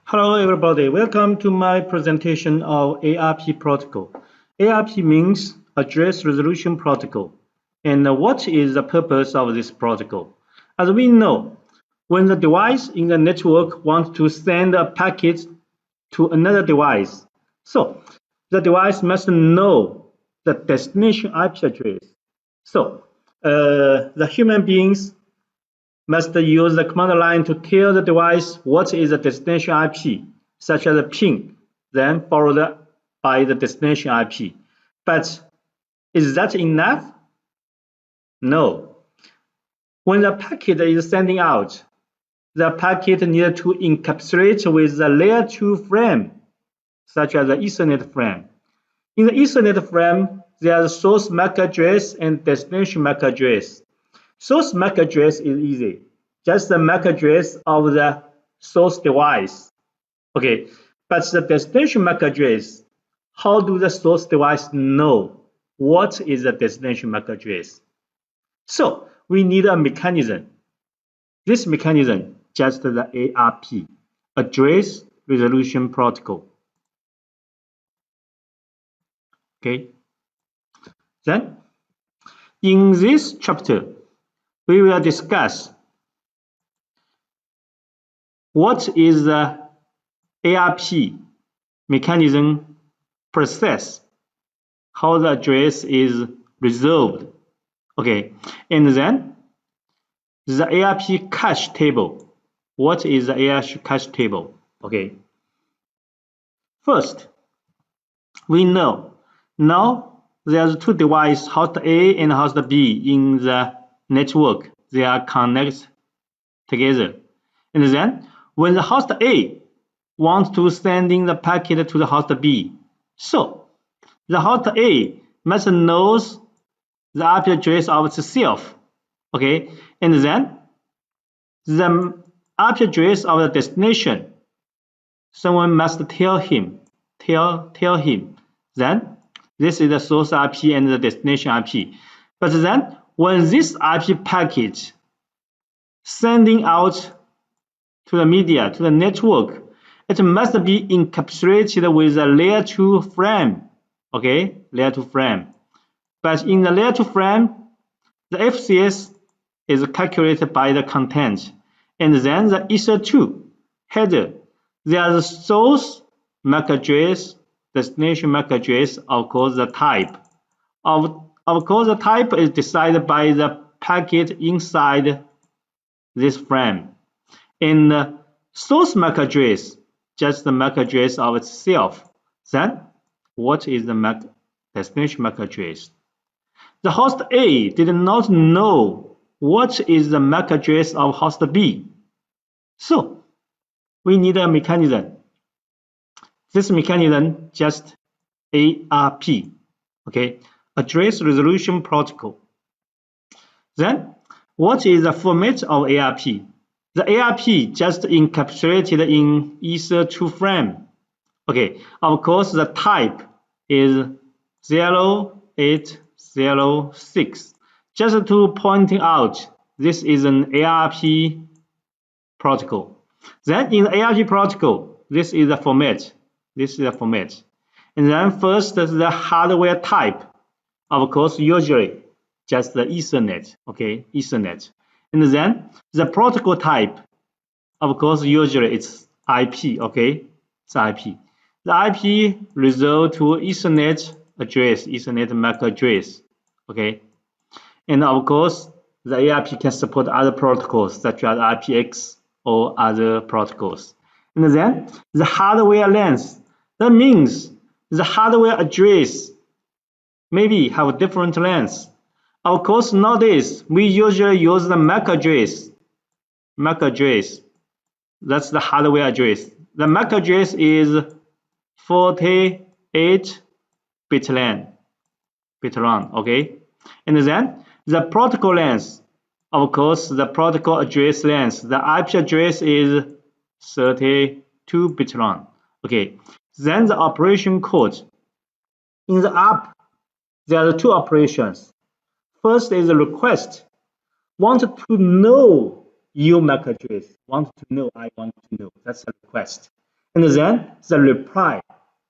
Hello everybody, welcome to my presentation of ARP protocol. ARP means Address Resolution Protocol. And what is the purpose of this protocol? As we know, when the device in the network wants to send a packet to another device, so the device must know the destination IP address. So the human beings must use the command line to tell the device what is the destination IP, such as a ping, then followed by the destination IP. But is that enough? No. When the packet is sending out, the packet needs to encapsulate with the layer 2 frame, such as the Ethernet frame. In the Ethernet frame, there is source MAC address and destination MAC address. Source MAC address is easy, just the MAC address of the source device. Okay, but the destination MAC address, how do the source device know what is the destination MAC address? So we need a mechanism. This mechanism, just the ARP, Address Resolution Protocol. Okay. Then, in this chapter, we will discuss what is the ARP mechanism process, how the address is resolved. Okay, and then the ARP cache table. What is the ARP cache table? Okay. First, we know now there's two devices, host A and host B in the network. They are connected together. And then when the host A wants to send in the packet to the host B, so the host A must know the IP address of itself. Okay, and then the IP address of the destination, someone must tell him. Then this is the source IP and the destination IP. But then when this IP packet sending out to the media, to the network, it must be encapsulated with a layer 2 frame. Okay, layer 2 frame. But in the layer 2 frame, the FCS is calculated by the content. And then the Ether2 header, there is source MAC address, destination MAC address, of course the type. Of course the type is decided by the packet inside this frame. And the source MAC address, just the MAC address of itself. Then what is the destination MAC address? The host A did not know what is the MAC address of host B. So we need a mechanism. This mechanism just ARP, okay, Address Resolution Protocol. Then what is the format of ARP? The ARP just encapsulated in Ether2 frame. Okay, of course the type is 0806. Just to point out, this is an ARP protocol. Then in the ARP protocol, this is the format. And then first the hardware type. Of course, usually just the Ethernet. Okay, Ethernet. And then the protocol type. Of course, usually it's IP. Okay, it's IP. The IP resolved to Ethernet address, Ethernet MAC address. Okay, and of course, the ARP can support other protocols such as IPX or other protocols. And then the hardware length. That means the hardware address maybe have different lengths. Of course, nowadays we usually use the MAC address. That's the hardware address. The MAC address is 48 bit long. Okay, and then the protocol length. Of course, the protocol address length. The IP address is 32 bit long. Okay, then the operation code. In the ARP, there are two operations. First is the request. Want to know your MAC address. I want to know. That's a request. And then the reply.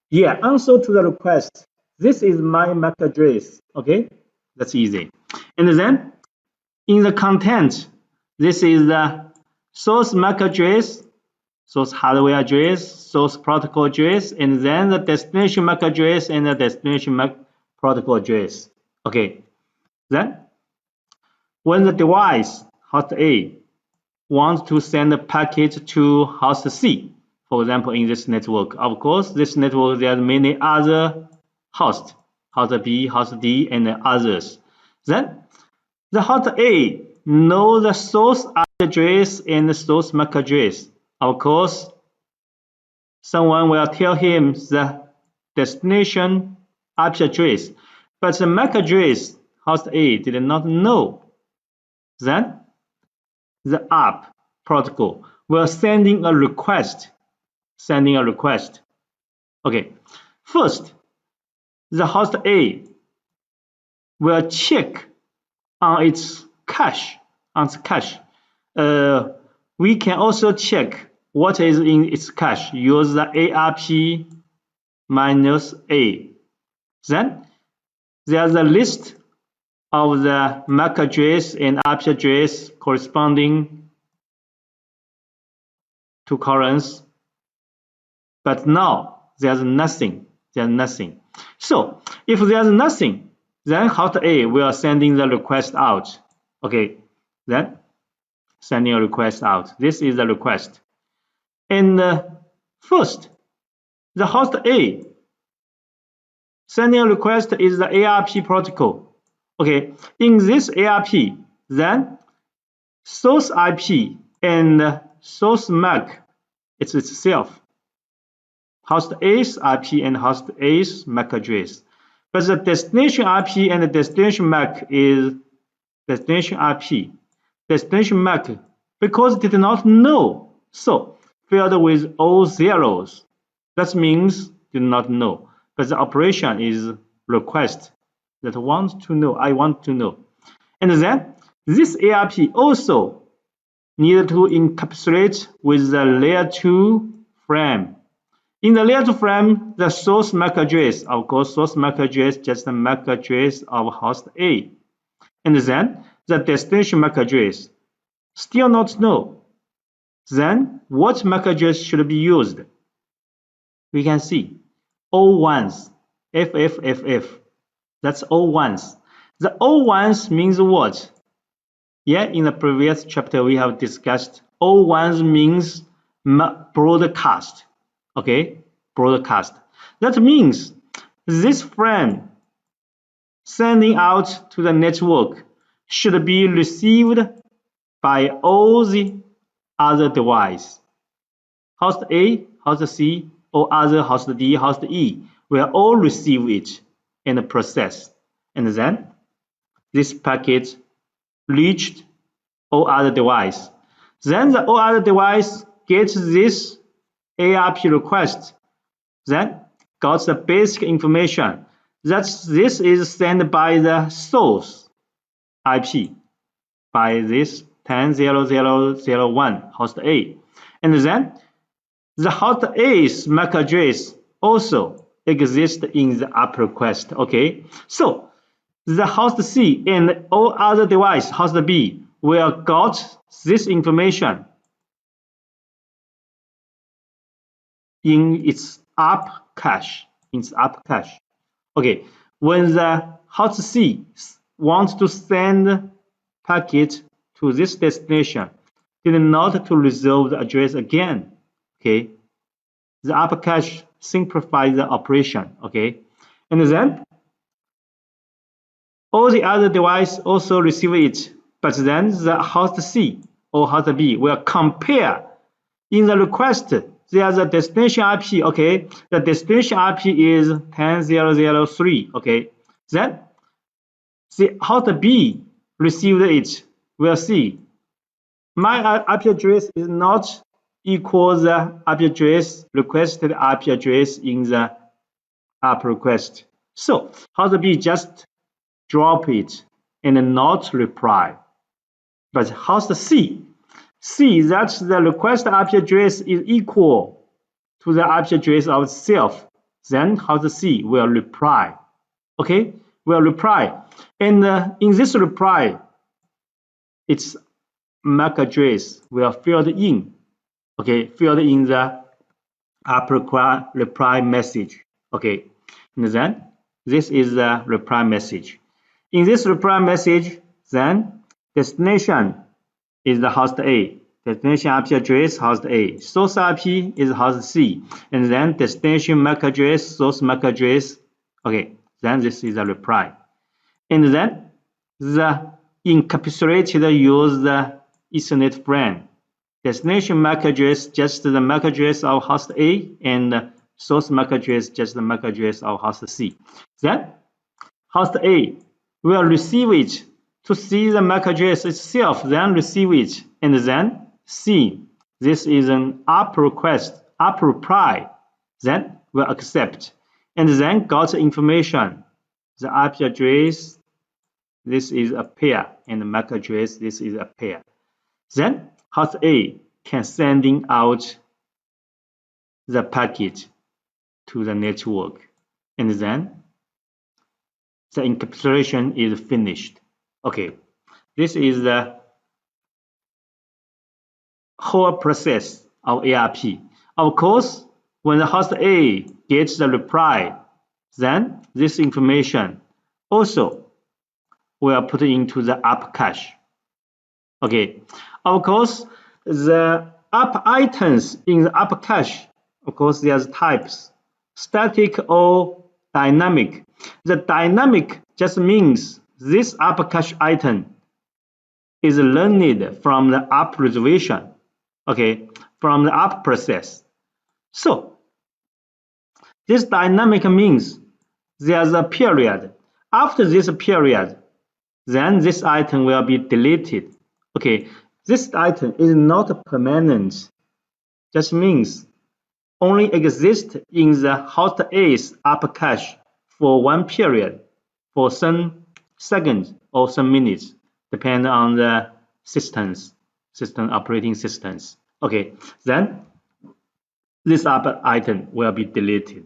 Yeah, answer to the request. This is my MAC address. Okay, that's easy. And then in the content, this is the source MAC address, source hardware address, source protocol address, and then the destination MAC address and the destination MAC protocol address. Okay, then when the device host A wants to send a packet to host C, for example, in this network, of course, this network there are many other hosts, host B, host D, and others. Then the host A knows the source address and the source MAC address. Of course, someone will tell him the destination IP address, but the MAC address host A did not know. Then the ARP protocol will sending a request. Okay, first, the host A will check on its cache. We can also check what is in its cache. Use the ARP minus A. Then there's a list of the MAC address and IP address corresponding to currents. But now there's nothing. So if there's nothing, then host A will sending the request out. Okay, then sending a request out. This is the request. And first, the host A sending a request is the ARP protocol. Okay, in this ARP, then source IP and source MAC it's itself. Host A's IP and host A's MAC address. But the destination IP and the destination MAC is destination IP. Destination MAC, because it did not know, so filled with all zeros. That means did not know. But the operation is request that wants to know, I want to know. And then this ARP also need to encapsulate with the layer 2 frame. In the layer 2 frame, the source MAC address, of course, source MAC address just the MAC address of host A. And then the destination MAC address. Still not know. Then what MAC address should be used? We can see all ones, FFFF. That's all ones. The all ones means what? Yeah, in the previous chapter we have discussed all ones means broadcast. Okay, broadcast. That means this frame sending out to the network should be received by all the other devices. Host A, host C, or other host D, host E will all receive it and process. And then this packet reached all other devices. Then the all other device gets this ARP request, then got the basic information that this is sent by the source IP by this 10.0.0.0.1 host A. And then the host A's MAC address also exists in the ARP request. Okay, so the host C and all other devices, host B, will got this information in its ARP cache. Okay, when the host C wants to send packet to this destination, did not to resolve the address again. Okay, the ARP cache simplifies the operation. Okay, and then all the other devices also receive it, but then the host C or host B will compare in the request. There's a destination IP. Okay, the destination IP is 10.0.0.3. Okay, then the host B received it. We'll see my IP address is not equal the IP address requested IP address in the ARP request. So host B just drop it and not reply. But host C see that the request IP address is equal to the IP address of self, then host C will reply. Okay, will reply. And in this reply, its MAC address will filled in. Okay, filled in the ARP reply message. Okay, and then this is the reply message. In this reply message, then destination is the host A. Destination IP address host A. Source IP is host C. And then destination MAC address, source MAC address. Okay, then this is the reply. And then the encapsulated use the Ethernet frame. Destination MAC address just the MAC address of host A, and source MAC address just the MAC address of host C. Then host A will receive it to see the MAC address itself, then receive it, and then see this is an ARP request, ARP reply, then will accept, and then got information. The IP address, this is a pair, and the MAC address, this is a pair. Then host A can sending out the packet to the network, and then the encapsulation is finished. Okay, this is the whole process of ARP. Of course, when the host A gets the reply, then this information also will put into the ARP cache. Okay, of course, the ARP items in the ARP cache, of course, there's types, static or dynamic. The dynamic just means this ARP cache item is learned from the ARP reservation, okay, from the ARP process. So this dynamic means there's a period. After this period, then this item will be deleted. Okay, this item is not permanent. Just means only exists in the host A's ARP cache for one period, for some seconds or some minutes, depending on the system operating systems. Okay, then this ARP item will be deleted.